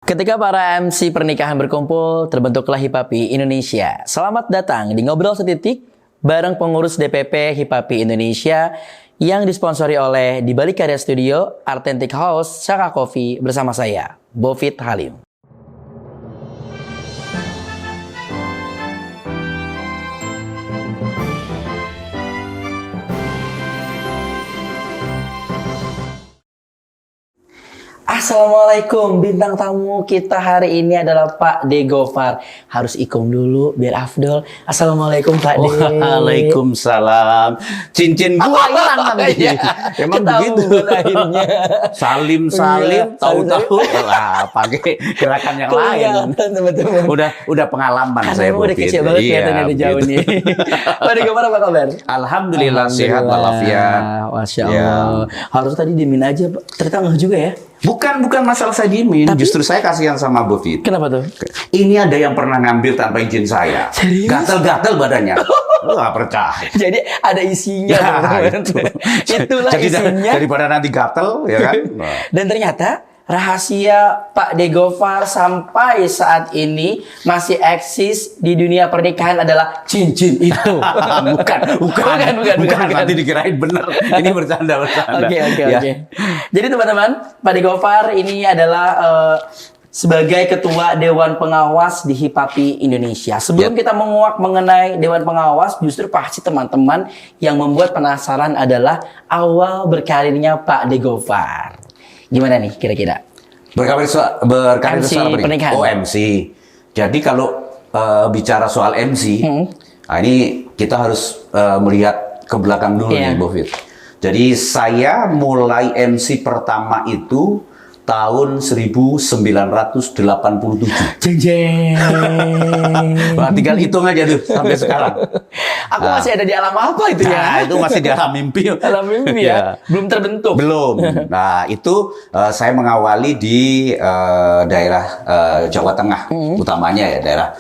Ketika para MC pernikahan berkumpul, terbentuklah Hipapi Indonesia. Selamat datang di Ngobrol Setitik bareng pengurus DPP Hipapi Indonesia yang disponsori oleh Di Balik Karya Studio, Authentic House, Shaka Coffee bersama saya, Bovit Halim. Assalamualaikum, bintang tamu kita hari ini adalah Pak De Gofar. Harus ikum dulu biar afdol. Assalamualaikum Pak De. Waalaikumsalam. Cincin gua hilang tadi. Emang begitu akhirnya. Salim tahu-tahu lah pakai gerakan yang lain. Teman-teman. Udah pengalaman Karena saya udah kecil banget kelihatannya dari jauh nih. Pak De Gofar apa kabar? Alhamdulillah sehat walafiat. Masya Allah. Harus tadi dimin aja, ternyata nggak juga ya. Bukan masalah saya diemin, justru saya kasihan sama Bovit. Kenapa tuh? Ini ada yang pernah ngambil tanpa izin saya. Serius? Gatel-gatel badannya. Lu nggak percaya. Jadi ada isinya. Itulah Jadi isinya. daripada nanti gatel, ya kan? Dan ternyata rahasia Pak De Gofar sampai saat ini masih eksis di dunia pernikahan adalah cincin itu. bukan. Nanti dikirain bener. Ini bercanda. Oke. Jadi teman-teman, Pak De Gofar ini adalah sebagai Ketua Dewan Pengawas di Hipapi Indonesia. Sebelum kita menguak mengenai Dewan Pengawas, justru pasti teman-teman yang membuat penasaran adalah awal berkarirnya Pak De Gofar. Gimana nih kira-kira? Berkarir MC soal pernikahan. Oh, MC. Jadi kalau bicara soal MC, nah ini kita harus melihat ke belakang dulu nih, Bovit. Jadi saya mulai MC pertama itu tahun 1987. Jeng. Nah, tinggal hitung aja tuh sampai sekarang. Aku masih ada di alam apa itu ya? Nah, itu masih di alam mimpi. Alam mimpi ya? Belum terbentuk. Belum. Nah, itu saya mengawali di daerah Jawa Tengah, utamanya ya daerah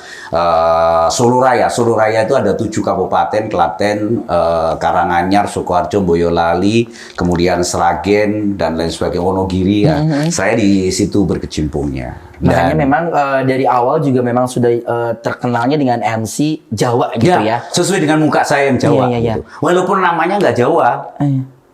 Solo Raya. Solo Raya itu ada 7 kabupaten: Klaten, Karanganyar, Sukoharjo, Boyolali, kemudian Sragen dan lain sebagainya, Wonogiri. Ya. Saya di situ berkecimpungnya. Makanya memang dari awal juga memang sudah terkenalnya dengan MC Jawa gitu ya. Sesuai dengan muka saya yang Jawa. Iya. Gitu. Walaupun namanya nggak Jawa.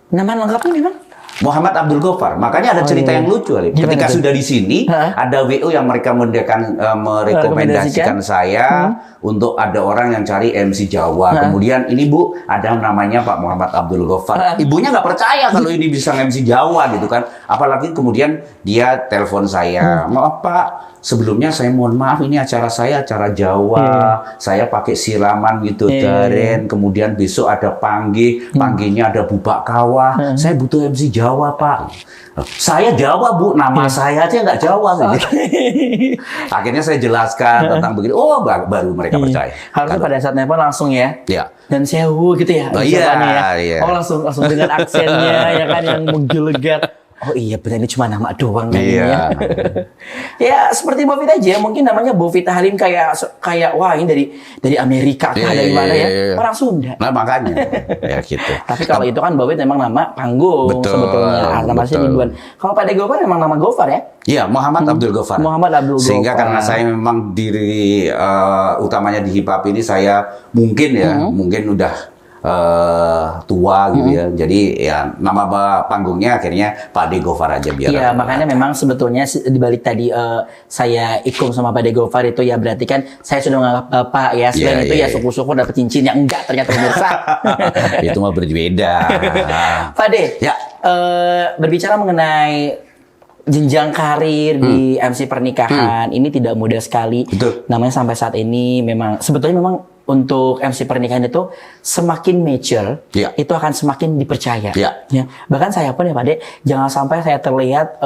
Nama lengkapnya memang? Muhammad Abdul Gofar. Makanya ada cerita yang lucu. Ketika sudah di sini, ada WO yang mereka merekomendasikan saya untuk ada orang yang cari MC Jawa. Kemudian ini Bu, ada namanya Pak Muhammad Abdul Gofar. Ibunya nggak percaya kalau ini bisa MC Jawa gitu kan. Apalagi kemudian dia telepon saya, maaf Pak, sebelumnya saya mohon maaf, ini acara saya acara Jawa. Saya pakai siraman gitu, Daren. Kemudian besok ada panggihnya ada bubak kawah. Saya butuh MC Jawa, Pak. Saya Jawa, Bu. Nama saya aja nggak Jawa. Akhirnya saya jelaskan tentang begini. Oh, baru mereka percaya. Harusnya pada saat nelpon langsung ya. Iya. Dan sewu gitu ya. Oh, iya. Oh, langsung dengan aksennya ya kan yang menggelegar. Oh iya, benar ini cuma nama doang kan ini ya. Ya seperti Bovit aja, mungkin namanya Bovit Halim kayak wah ini dari Amerika kah, dari mana ya? Orang Sunda. Nah makanya ya gitu. Tapi kalau itu kan Bovit memang nama panggung sebetulnya. Nama asli Ridwan. Kalau Pak De Gofar memang nama Gofar ya? Iya, Muhammad Abdul Gofar. Muhammad Abdul Gofar. Sehingga karena saya memang diri utamanya di Hipapi ini saya mungkin udah tua gitu ya. Jadi ya nama panggungnya akhirnya Pak De Gofar aja biar. Iya, makanya memang sebetulnya dibalik tadi saya ikum sama Pak De Gofar itu ya berarti kan saya sudah menganggap Bapak ya. Selain itu ya syukur-syukur dapat cincin yang enggak ternyata pemirsa. Itu mah berbeda. Pak De, berbicara mengenai jenjang karir di MC pernikahan ini tidak mudah sekali. Betul. Namanya sampai saat ini sebetulnya memang untuk MC pernikahan itu semakin mature, itu akan semakin dipercaya. Ya. Bahkan saya pun ya Pak De, jangan sampai saya terlihat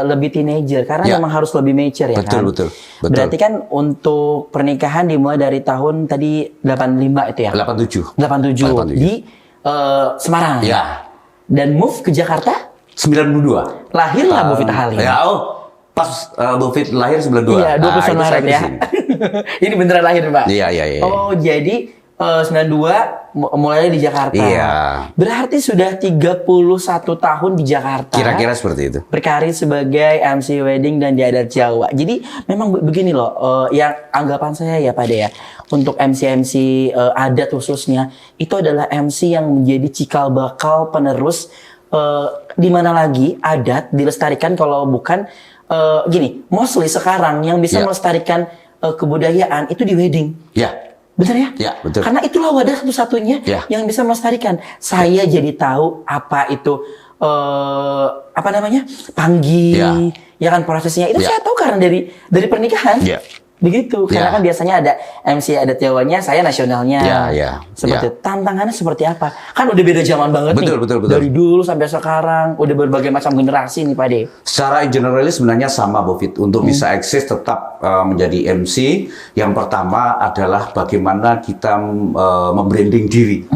lebih teenager karena memang harus lebih mature ya. Betul. Berarti kan untuk pernikahan dimulai dari tahun tadi 85 itu ya. 87 di Semarang. Ya. Dan move ke Jakarta 92. Lahirlah Bovit Halim. Pas Bovit lahir 92. Iya, 29 Maret ya. Ini beneran lahir, Pak? Iya. Oh, jadi 92 mulai di Jakarta. Iya. Berarti sudah 31 tahun di Jakarta. Kira-kira seperti itu. Berkarir sebagai MC wedding dan di adat Jawa. Jadi memang begini loh, yang anggapan saya ya Pak De ya, untuk MC adat khususnya itu adalah MC yang menjadi cikal bakal penerus, di mana lagi adat dilestarikan kalau bukan gini, mostly sekarang yang bisa melestarikan kebudayaan itu di wedding. Ya. Benar ya? Ya, betul. Karena itulah wadah satu-satunya yang bisa melestarikan. Saya jadi tahu apa itu apa namanya? Panggi, ya kan prosesnya. Itu saya tahu karena dari pernikahan. Begitu, karena kan biasanya ada MC adat Jawanya, saya nasionalnya. Seperti itu. Tantangannya seperti apa? Kan udah beda zaman banget nih. Betul. Dari dulu sampai sekarang, udah berbagai macam generasi nih Pak De. Secara generalis sebenarnya sama Bovit. Untuk bisa eksis tetap menjadi MC, yang pertama adalah bagaimana kita membranding diri.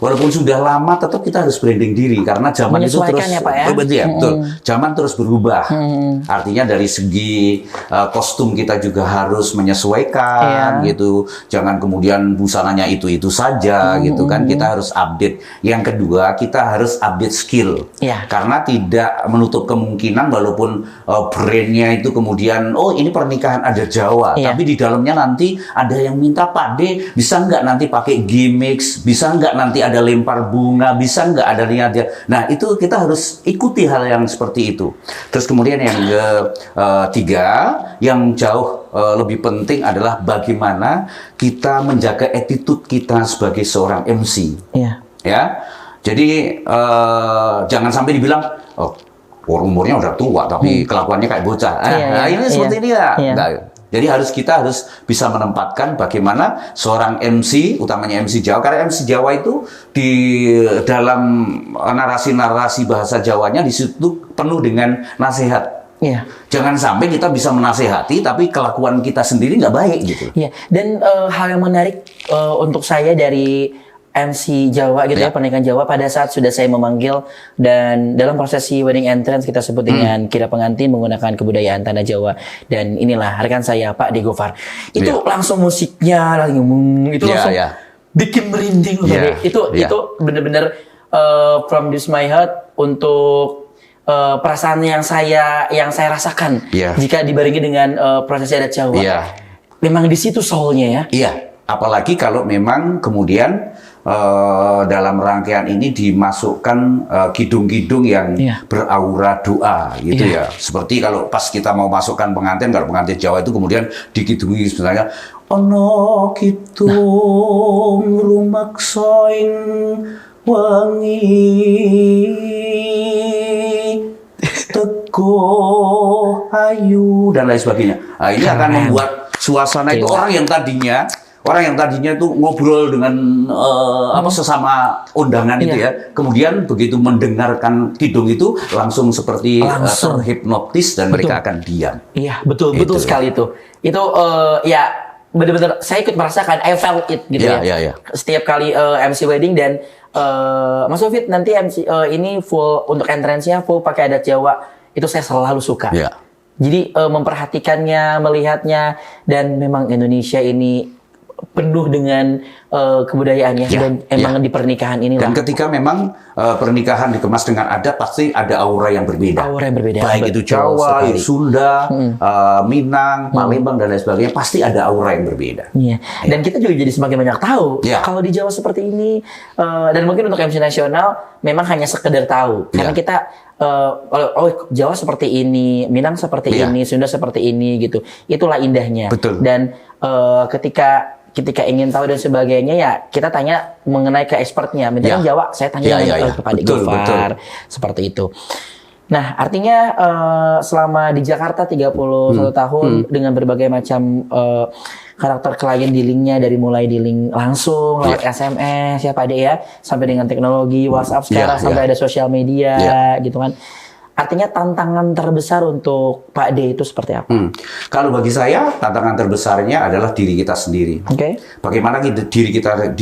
Walaupun sudah lama, tetap kita harus branding diri karena zaman itu terus ya, Pak, ya? betul. Zaman terus berubah. Artinya dari segi kostum kita juga harus menyesuaikan gitu. Jangan kemudian busananya itu saja gitu kan. Kita harus update. Yang kedua, kita harus update skill. Karena tidak menutup kemungkinan walaupun brandnya itu kemudian ini pernikahan adat Jawa, tapi di dalamnya nanti ada yang minta Pak De, bisa nggak nanti pakai gimmicks, bisa nggak nanti ada lempar bunga, bisa nggak ada nah itu kita harus ikuti hal yang seperti itu. Terus kemudian yang ketiga, yang jauh lebih penting adalah bagaimana kita menjaga attitude kita sebagai seorang MC. Ya, jadi jangan sampai dibilang umurnya udah tua tapi kelakuannya kayak bocah. Ini seperti ini ya. Jadi kita harus bisa menempatkan bagaimana seorang MC, utamanya MC Jawa, karena MC Jawa itu di dalam narasi-narasi bahasa Jawanya di situ penuh dengan nasihat. Jangan sampai kita bisa menasehati tapi kelakuan kita sendiri nggak baik gitu. Dan hal yang menarik untuk saya dari MC Jawa gitu ya, pernikahan Jawa, pada saat sudah saya memanggil dan dalam prosesi wedding entrance kita sebut dengan kira pengantin menggunakan kebudayaan tanah Jawa, dan inilah rekan saya Pak De Gofar. Itu langsung musiknya lagi itu langsung bikin merinding loh. Itu benar-benar from this my heart untuk perasaan yang saya rasakan jika dibarengi dengan prosesi adat Jawa. Memang di situ soulnya ya. Apalagi kalau memang kemudian dalam rangkaian ini dimasukkan kidung-kidung yang beraura doa gitu ya. Seperti kalau pas kita mau masukkan pengantin, kalau pengantin Jawa itu kemudian dikidungi sebenarnya ono kidung rumaksaing wangi teguh ayu dan lain sebagainya. Nah, ini akan membuat suasana itu orang yang tadinya itu ngobrol dengan sesama undangan itu ya, kemudian begitu mendengarkan kidung itu langsung seperti terhipnotis dan mereka akan diam. Betul sekali itu. Itu benar-benar saya ikut merasakan, I felt it gitu ya. Setiap kali MC wedding dan Mas Sofit nanti MC ini full untuk entrance-nya full pakai adat Jawa, itu saya selalu suka. Jadi memperhatikannya, melihatnya, dan memang Indonesia ini penuh dengan kebudayaannya dan emang di pernikahan inilah. Dan ketika memang pernikahan dikemas dengan adat, pasti ada aura yang berbeda. Baik itu Jawa, Sunda, Minang, Palembang dan lain sebagainya, pasti ada aura yang berbeda. Dan kita juga jadi semakin banyak tahu kalau di Jawa seperti ini, dan mungkin untuk MC nasional memang hanya sekedar tahu karena kita Jawa seperti ini, Minang seperti ini, Sunda seperti ini gitu. Itulah indahnya. Dan ketika ingin tahu dan sebagainya ya kita tanya mengenai ke expertnya. Misalnya Jawa, saya tanya kepada Gofar seperti itu. Nah, artinya selama di Jakarta 31 tahun dengan berbagai macam karakter klien dealingnya, dari mulai dealing langsung lewat SMS ya Pak De ya, sampai dengan teknologi WhatsApp sekarang sampai ada sosial media gitu kan. Artinya tantangan terbesar untuk Pak D itu seperti apa? Kalau bagi saya tantangan terbesarnya adalah diri kita sendiri. Bagaimana diri kita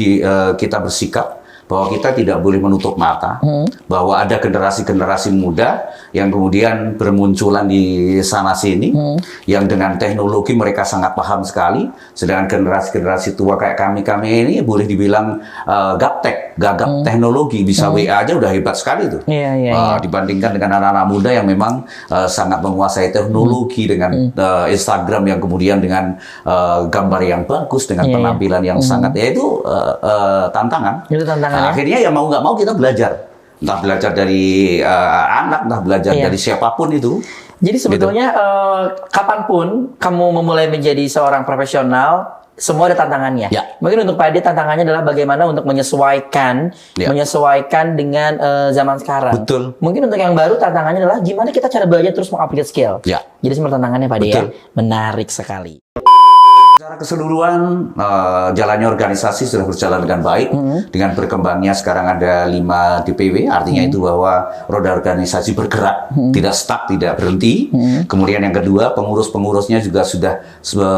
kita bersikap, bahwa kita tidak boleh menutup mata bahwa ada generasi-generasi muda yang kemudian bermunculan di sana sini yang dengan teknologi mereka sangat paham sekali, sedangkan generasi-generasi tua kayak kami ini boleh dibilang gaptek, gagap teknologi, bisa WA aja udah hebat sekali tuh. Dibandingkan dengan anak-anak muda yang memang sangat menguasai teknologi dengan Instagram yang kemudian dengan gambar yang bagus, dengan penampilan yang sangat, ya itu tantangan. Itu tantangan. Nah, akhirnya ya mau nggak mau kita belajar, entah belajar dari anak, entah belajar dari siapapun itu. Jadi sebetulnya kapanpun kamu memulai menjadi seorang profesional, semua ada tantangannya. Mungkin untuk Pak Ade tantangannya adalah bagaimana untuk menyesuaikan dengan zaman sekarang. Betul. Mungkin untuk yang baru tantangannya adalah gimana kita cara belajar terus mengupgrade skill. Jadi semua tantangannya Pak Ade ya. Menarik sekali. Secara keseluruhan jalannya organisasi sudah berjalan dengan baik dengan berkembangnya sekarang ada 5 DPW, artinya itu bahwa roda organisasi bergerak, tidak stuck, tidak berhenti. Kemudian yang kedua, pengurus-pengurusnya juga sudah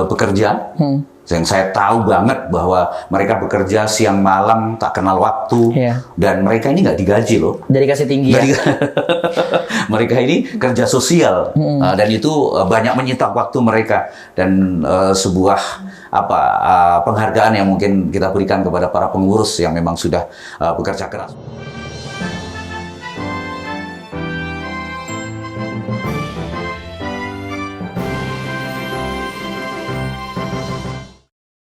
bekerja. Yang saya tahu banget bahwa mereka bekerja siang malam tak kenal waktu, dan mereka ini nggak digaji loh. Dari kasih tinggi Mereka ini kerja sosial dan itu banyak menyita waktu mereka, dan sebuah penghargaan yang mungkin kita berikan kepada para pengurus yang memang sudah bekerja keras.